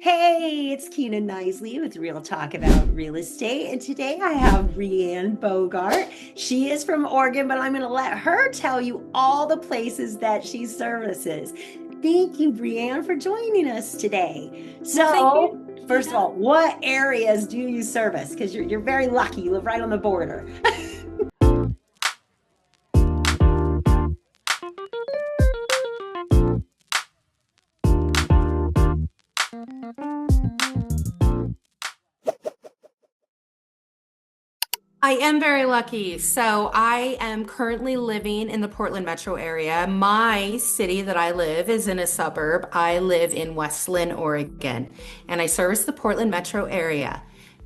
Hey, it's Kina Knisley with Real Talk about real estate. And today I have BreAnn Borgaard. She is from Oregon, but I'm going to let her tell you all the places that she services. Thank you, BreAnn, for joining us today. Well, thank you. First of all, what areas do you service? Because you're very lucky. You live right on the border. I am very lucky. So I am currently living in the Portland metro area. My city that I live is in a suburb. I live in West Linn, Oregon, and I service the Portland metro area.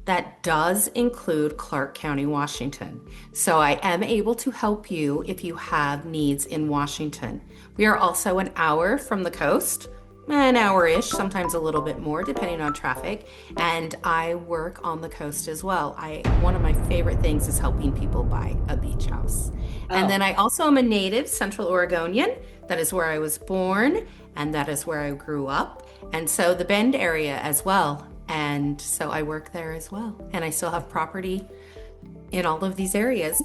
That does include Clark County, Washington. So I am able to help you if you have needs in Washington. We are also an hour from the coast. An hour-ish, sometimes a little bit more, depending on traffic. And I work on the coast as well. One of my favorite things is helping people buy a beach house. And Oh, then I also am a native Central Oregonian. That is where I was born, and that is where I grew up. And so the Bend area as well. And so I work there as well. And I still have property in all of these areas.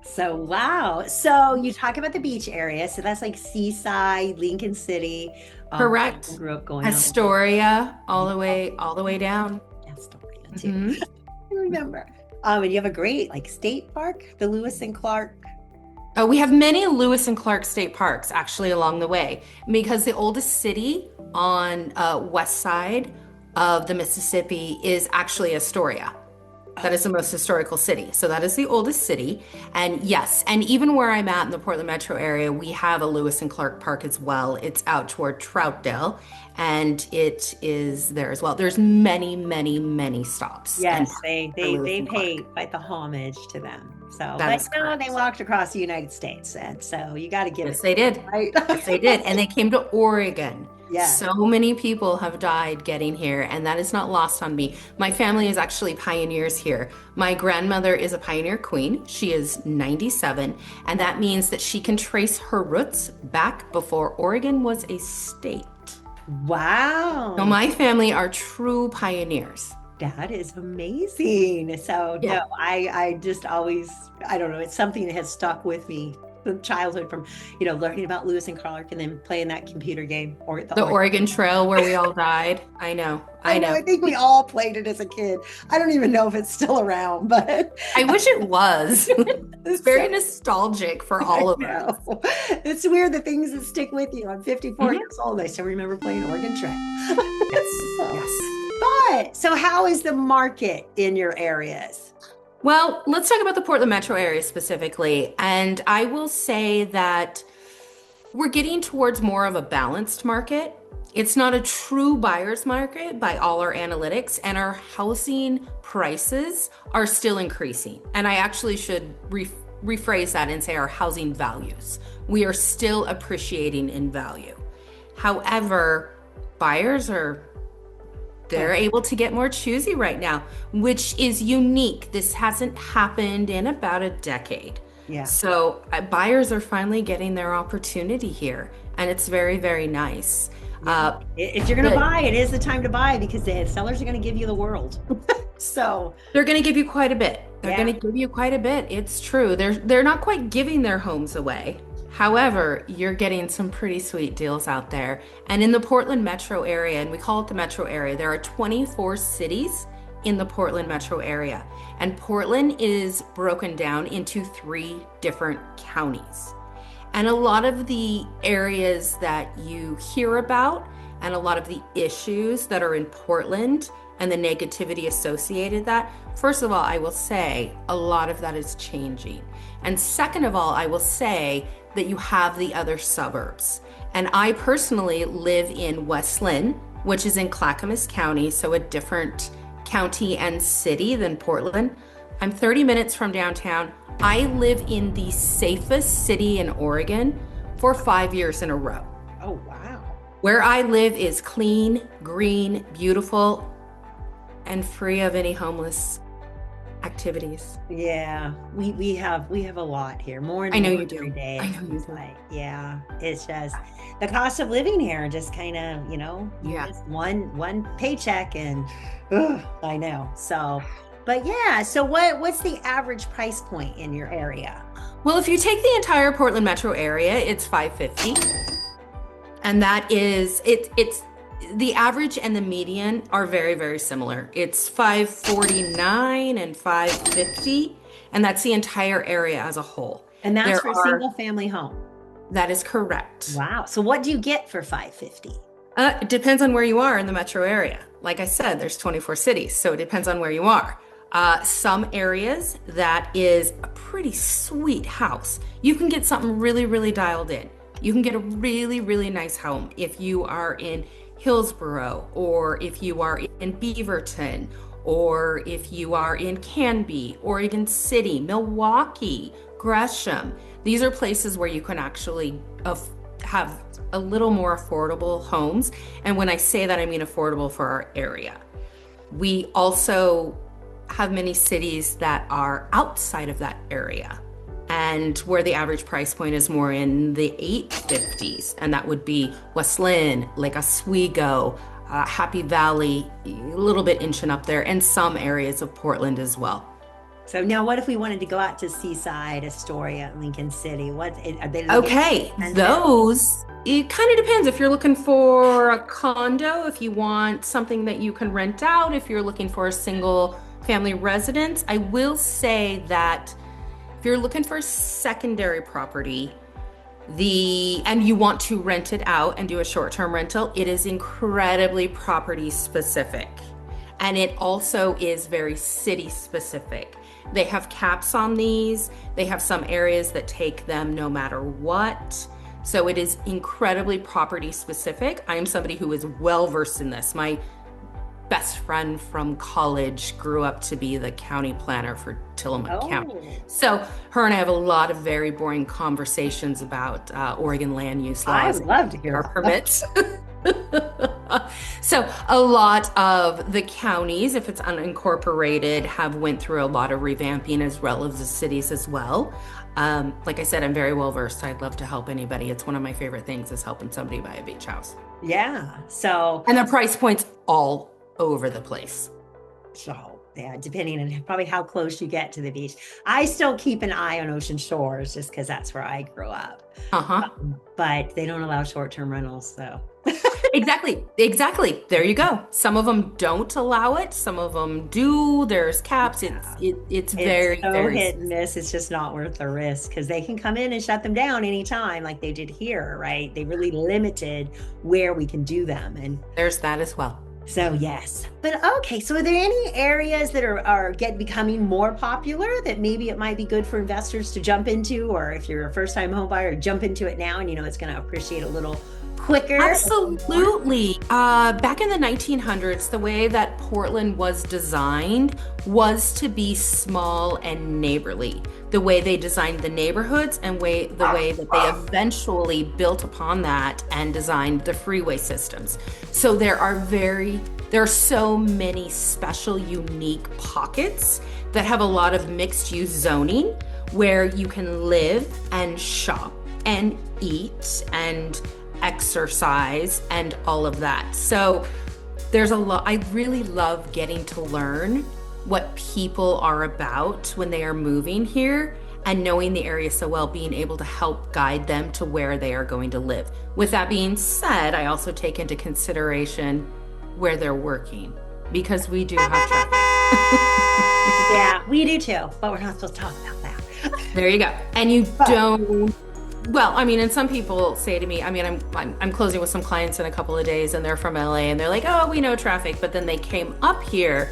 so wow. So you talk about the beach area. So that's like Seaside, Lincoln City. I Correct. grew up going out. Astoria, all the way down. Astoria too. Mhm. I remember. And you have a great like state park, the Lewis and Clark. We have many Lewis and Clark state parks actually along the way because the oldest city on west side of the Mississippi is actually Astoria. That Oh, is the most historical city. So that is the oldest city. And yes, and even where I'm at in the Portland metro area, we have a Lewis and Clark Park as well. It's out toward Troutdale and it is there as well. There's many, many, many stops and yes, parks they for they Lewis they and pay Clark. quite the homage to them. So, That but is they correct. walked across the United States, and so you got to give it Yes, to they did. them, right? Yes, they did. And they came to Oregon. Yes. So many people have died getting here, and that is not lost on me. My family is actually pioneers here. My grandmother is a pioneer queen. She is 97, and that means that she can trace her roots back before Oregon was a state. So Wow. my family are true pioneers. That is amazing. So Yeah. no, I just always, I don't know, it's something that has stuck with me from childhood, from learning about Lewis and Clark and then playing that computer game or the The Oregon. Oregon Trail where we all died. I know. I I know, know. I think we all played it as a kid. I don't even know if it's still around, but I wish it was. It's so very nostalgic for I all of us. know. It's weird the things that stick with you. I'm 54 Mhm. years old. I still remember playing Oregon Trail. Yes, So, yes. but so how is the market in your areas? Well, let's talk about the Portland metro area specifically. And I will say that we're getting towards more of a balanced market. It's not a true buyer's market by all our analytics, and our housing prices are still increasing. And I actually should rephrase that and say our housing values. We are still appreciating in value. However, buyers are they're able to get more choosy right now, which is unique. This hasn't happened in about a decade. Yeah. So buyers are finally getting their opportunity here, and it's very, very nice. Yeah. Uh, If you're going to the, buy, it is the time to buy because the sellers are going to give you the world. So, they're going to give you quite a bit. They're yeah. going to give you quite a bit. It's true. They're not quite giving their homes away. However, you're getting some pretty sweet deals out there. And in the Portland metro area, and we call it the metro area, there are 24 cities in the Portland metro area. And Portland is broken down into 3 different counties. And a lot of the areas that you hear about and a lot of the issues that are in Portland and the negativity associated that, first of all, I will say a lot of that is changing. And second of all, I will say that you have the other suburbs. And I personally live in West Linn, which is in Clackamas County, so a different county and city than Portland. I'm 30 minutes from downtown. I live in the safest city in Oregon for 5 years in a row. Oh, wow. Where I live is clean, green, beautiful, and free of any homeless activities. Yeah, we have a lot here, more I and know more you every do. day. I It know you seems do. like, yeah, it's just the cost of living here just kind of, you Yeah. just one paycheck and ugh, I know. So, but yeah, so what's the average price point in your area? Well, if you take the entire Portland metro area, it's 550. And that is it's the average and the median are very, very similar. It's 549 and 550, and that's the entire area as a whole. And that's There for a are, single family home. that is correct. Wow. So what do you get for 550? It depends on where you are in the metro area. Like I said, there's 24 cities, so it depends on where you are. Some areas that is a pretty sweet house. You can get something really, really dialed in. You can get a really, really nice home if you are in Hillsborough, or if you are in Beaverton, or if you are in Canby, Oregon City, Milwaukee, Gresham. These are places where you can actually have a little more affordable homes. And when I say that, I mean affordable for our area. We also have many cities that are outside of that area, and where the average price point is more in the 850s. And that would be West Lynn, Lake Oswego, Happy Valley, a little bit inching up there, and some areas of Portland as well. So now what if we wanted to go out to Seaside, Astoria, Lincoln City? Are they Okay, those, it kind of depends if you're looking for a condo, if you want something that you can rent out, if you're looking for a single family residence. I will say that if you're looking for a secondary property, and you want to rent it out and do a short-term rental, it is incredibly property specific. And it also is very city specific. They have caps on these. They have some areas that take them no matter what. So it is incredibly property specific. I am somebody who is well versed in this. My best friend from college grew up to be the county planner for Tillamook County. So her and I have a lot of very boring conversations about Oregon land use laws. I would love to hear our permits. So a lot of the counties, if it's unincorporated, have went through a lot of revamping, as well as the cities as well. Like I said, I'm very well versed. I'd love to help anybody. It's one of my favorite things, is helping somebody buy a beach house. Yeah. So, and the price points all over the place. So yeah, depending on probably how close you get to the beach. I still keep an eye on ocean shores just because that's where I grew up. But they don't allow short-term rentals, so. Exactly. There you go. Some of them don't allow it. Some of them do. There's caps. It's very, so very hit and miss. It's just not worth the risk, because they can come in and shut them down anytime, like they did here, right? They really limited where we can do them, and there's that as well. So yes, but okay. So are there any areas that are becoming more popular that maybe it might be good for investors to jump into, or if you're a first-time home buyer, jump into it now and it's going to appreciate a little quicker? Absolutely. Back in the 1900s, the way that Portland was designed was to be small and neighborly. The way they designed the neighborhoods and the way that they eventually built upon that and designed the freeway systems. So there are so many special, unique pockets that have a lot of mixed use zoning where you can live and shop and eat and exercise and all of that. So there's a lot. I really love getting to learn what people are about when they are moving here, and knowing the area so well, being able to help guide them to where they are going to live. With that being said, I also take into consideration where they're working, because we do have traffic. Yeah, we do too, but we're not supposed to talk about that. There you go. And you don't. Well, I mean, and some people say to me, I mean, I'm closing with some clients in a couple of days, and they're from LA, and they're like, oh, we know traffic. But then they came up here,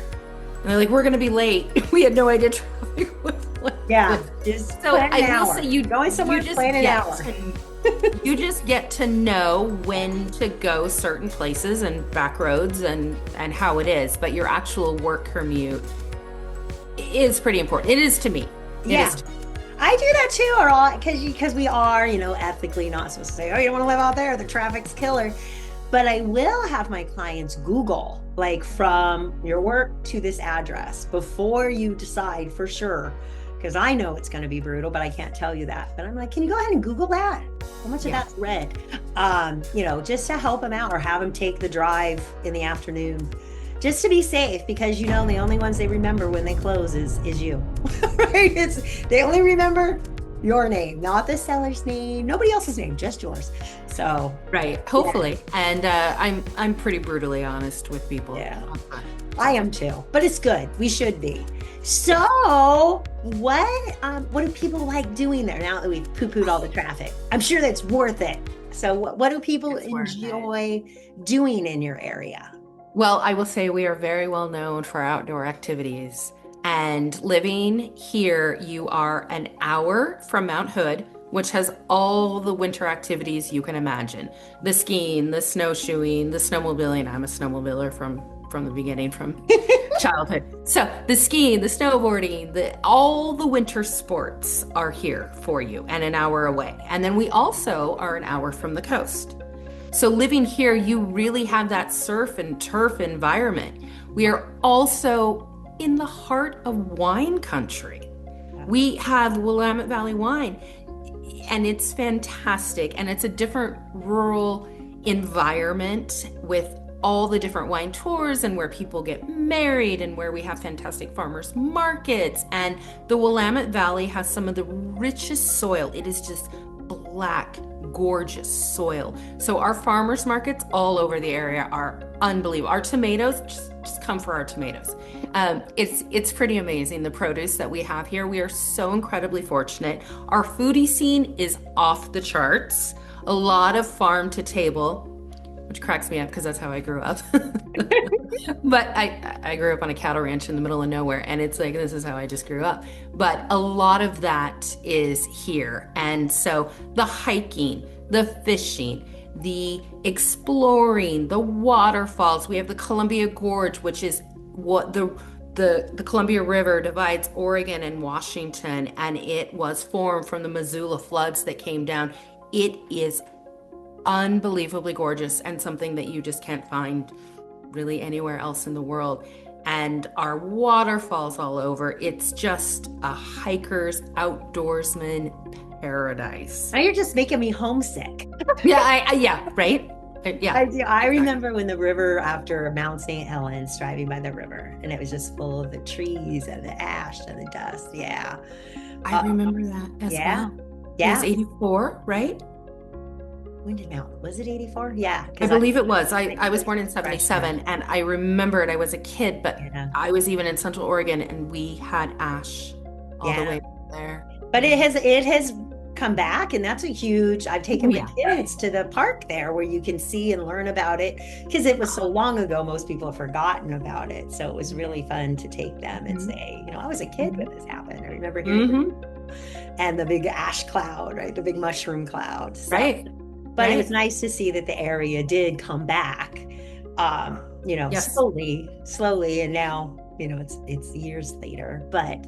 and they're like, we're going to be late. We had no idea traffic was like. Yeah, just so I will say, you going somewhere, you just plan an hour. You just get to know when to go certain places and back roads and how it is. But your actual work commute is pretty important. It is to me. Yeah. I do that too, or all because we are, ethically not supposed to say, oh, you don't want to live out there, the traffic's killer. But I will have my clients Google like from your work to this address before you decide for sure? Because I know it's going to be brutal, but I can't tell you that. But I'm like, can you go ahead and Google that? How much of that's red? Just to help them out or have them take the drive in the afternoon, just to be safe, because the only ones they remember when they close is you, right? They only remember your name, not the seller's name, nobody else's name, just yours. So right, hopefully. Yeah. And I'm pretty brutally honest with people. Yeah, I am too, but it's good. We should be. So what do people like doing there now that we've poo-pooed all the traffic? I'm sure that's worth it. So what do people enjoy doing in your area? Well, I will say we are very well known for outdoor activities. And living here, you are an hour from Mount Hood, which has all the winter activities you can imagine. The skiing, the snowshoeing, the snowmobiling. I'm a snowmobiler from the beginning, from childhood. So the skiing, the snowboarding, all the winter sports are here for you and an hour away. And then we also are an hour from the coast. So living here, you really have that surf and turf environment. We are also in the heart of wine country. We have Willamette Valley wine, and it's fantastic. And it's a different rural environment with all the different wine tours and where people get married and where we have fantastic farmers markets. And the Willamette Valley has some of the richest soil. It is just black, gorgeous soil. So our farmers markets all over the area are unbelievable. Our tomatoes, just come for our tomatoes. It's pretty amazing, the produce that we have here. We are so incredibly fortunate. Our foodie scene is off the charts. A lot of farm to table, which cracks me up because that's how I grew up. But I grew up on a cattle ranch in the middle of nowhere, and it's like, this is how I just grew up. But a lot of that is here. And so the hiking, the fishing, the exploring, the waterfalls. We have the Columbia Gorge, which is what the Columbia River divides Oregon and Washington, and it was formed from the Missoula floods that came down. It is unbelievably gorgeous and something that you just can't find really anywhere else in the world. And our waterfalls all over. It's just a hiker's outdoorsman paradise. Now you're just making me homesick. Yeah, right? Yeah. I remember when the river, after Mount St. Helens, driving by the river, and it was just full of the trees and the ash and the dust. Yeah. I remember that as well. Yeah. It was 84, right? When did was it 84? Yeah. I believe it was. I was born in 77, and I remember it. I was a kid, but I was even in Central Oregon, and we had ash all the way there. But it has come back, and that's a huge. I've taken my kids to the park there where you can see and learn about it, because it was so long ago. Most people have forgotten about it, so it was really fun to take them and say, I was a kid when this happened. I remember hearing and the big ash cloud, right? The big mushroom cloud, right? But it was nice to see that the area did come back, slowly, and now, it's years later, but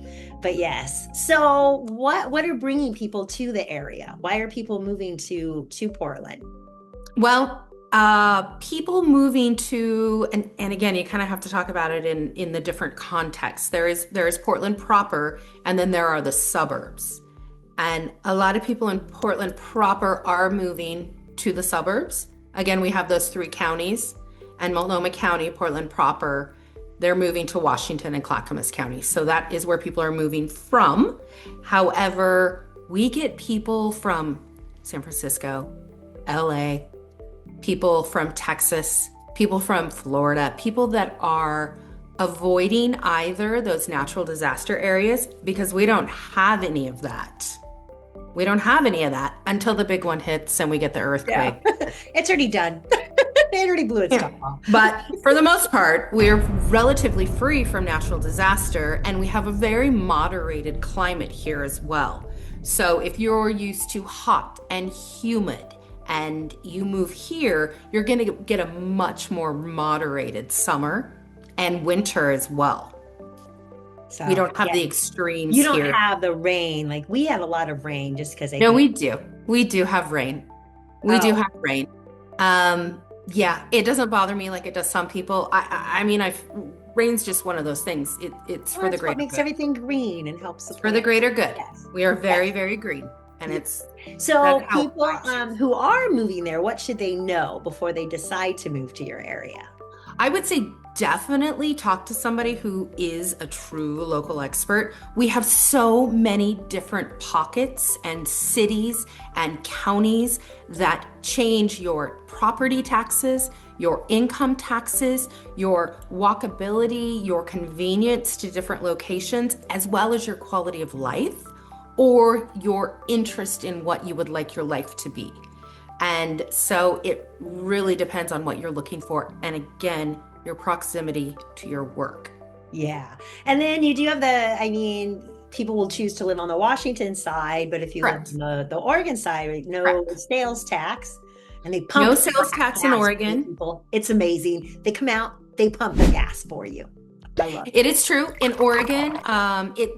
yes. So what are bringing people to the area? Why are people moving to Portland? Well, people moving to, and again, you kind of have to talk about it in the different contexts. There is Portland proper, and then there are the suburbs. And a lot of people in Portland proper are moving to the suburbs. Again, we have those three counties, and Multnomah County, Portland proper, they're moving to Washington and Clackamas County. So that is where people are moving from. However, we get people from San Francisco, LA, people from Texas, people from Florida, people that are avoiding either those natural disaster areas, because we don't have any of that. We don't have any of that until the big one hits and we get the earthquake. Yeah. It's already done. It already blew its top off. But for the most part, we're relatively free from natural disaster, and we have a very moderated climate here as well. So if you're used to hot and humid and you move here, you're going to get a much more moderated summer and winter as well. So we don't have the extremes here. You don't have the rain. Like, we have a lot of rain just because No, we do. We do have rain. We do have rain. Yeah, it doesn't bother me like it does some people. I mean, rain's just one of those things. It's Well, for the that's what greater makes good. everything green and helps the It's for the plants. greater good. Yes. We are Yes. very, very green, and Yeah. that's So how people I choose. who are moving there, what should they know before they decide to move to your area? I would say definitely talk to somebody who is a true local expert. We have so many different pockets and cities and counties that change your property taxes, your income taxes, your walkability, your convenience to different locations, as well as your quality of life or your interest in what you would like your life to be. And so it really depends on what you're looking for. And again, your proximity to your work. Yeah. And then you do have I mean, people will choose to live on the Washington side, but if you live Correct. on the Oregon side, right, no Correct. sales tax, and they pump No your sales tax in gas for you Oregon. people. It's amazing. They come out, they pump the gas for you. I love it. It is true. In Oregon, it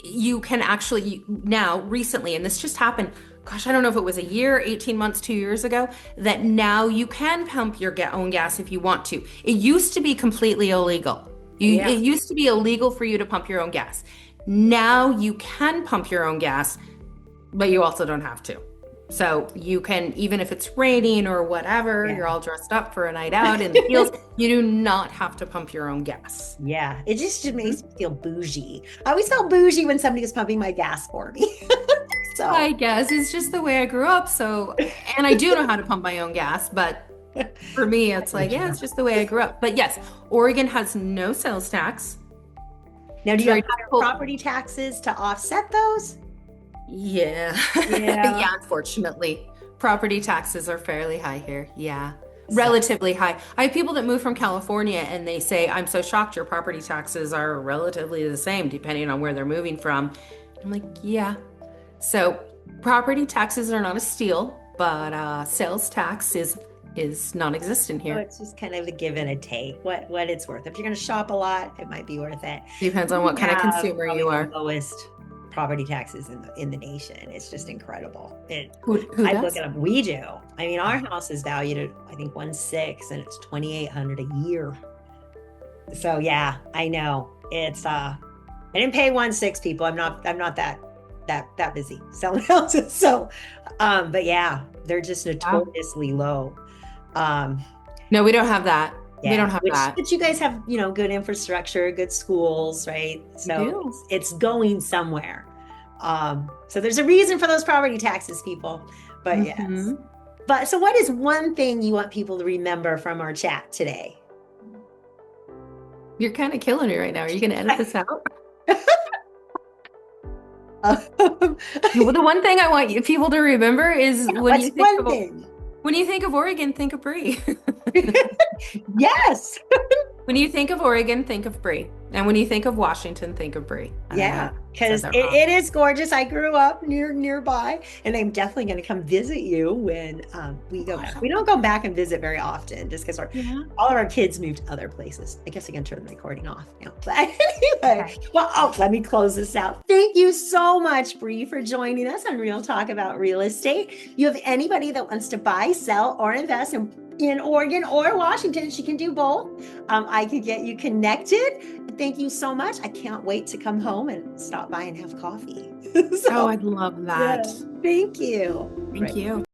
you can actually now recently, and this just happened, gosh, I don't know if it was a year, 18 months, 2 years ago, that now you can pump your own gas if you want to. It used to be completely illegal. Yeah. It used to be illegal for you to pump your own gas. Now you can pump your own gas, but you also don't have to. So you can, even if it's raining or whatever, Yeah. you're all dressed up for a night out in the fields, you do not have to pump your own gas. Yeah. It just makes me feel bougie. I always felt bougie when somebody was pumping my gas for me. So I guess it's just the way I grew up. So, and I do know how to pump my own gas, but for me, it's like, yeah, it's just the way I grew up. But yes, Oregon has no sales tax. now, do It's you have very higher difficult. property taxes to offset those? Yeah. Yeah. Yeah, unfortunately. Property taxes are fairly high here. Yeah. So, Relatively high. I have people that move from California and they say, I'm so shocked your property taxes are relatively the same depending on where they're moving from. I'm like, yeah. So property taxes are not a steal, but sales tax is non-existent so here. it's just kind of a give and a take, what it's worth. If you're going to shop a lot, it might be worth it. Depends on We what kind of have consumer probably you the are. lowest property taxes in the nation. It's just incredible. Who I look does? it up. We do. I mean, our house is valued at I think 1.6 and it's 2,800 a year. So yeah, I know. I didn't pay 1.6 people. I'm not that busy selling houses. So but yeah, they're just Wow. notoriously low. Um No, we don't have that. We yeah, don't have which that. but you guys have, good infrastructure, good schools, right? We So do. it's going somewhere. So there's a reason for those property taxes, people. But yes. Mhm. But so what is one thing you want people to remember from our chat today? You're kind of killing me right now. Are you going to edit this out? Well, the one thing I want people to remember is What's one thing? when you think of Oregon, think of BreAnn. Yes. When you think of Oregon, think of BreAnn. And when you think of Washington, think of BreAnn. Yeah, because that it, wrong. it is gorgeous. I grew up nearby, and I'm definitely going to come visit you when we go back. We don't go back and visit very often, just because Yeah. all of our kids moved to other places. I guess I can turn the recording off now. But anyway, Okay. well, let me close this out. Thank you so much, Bree, for joining us on Real Talk About Real Estate. You have anybody that wants to buy, sell, or invest in Oregon or Washington, she can do both. I could get you connected. Thank you so much. I can't wait to come home and stop by and have coffee. Oh, I'd love that. yeah, thank you. Thank you.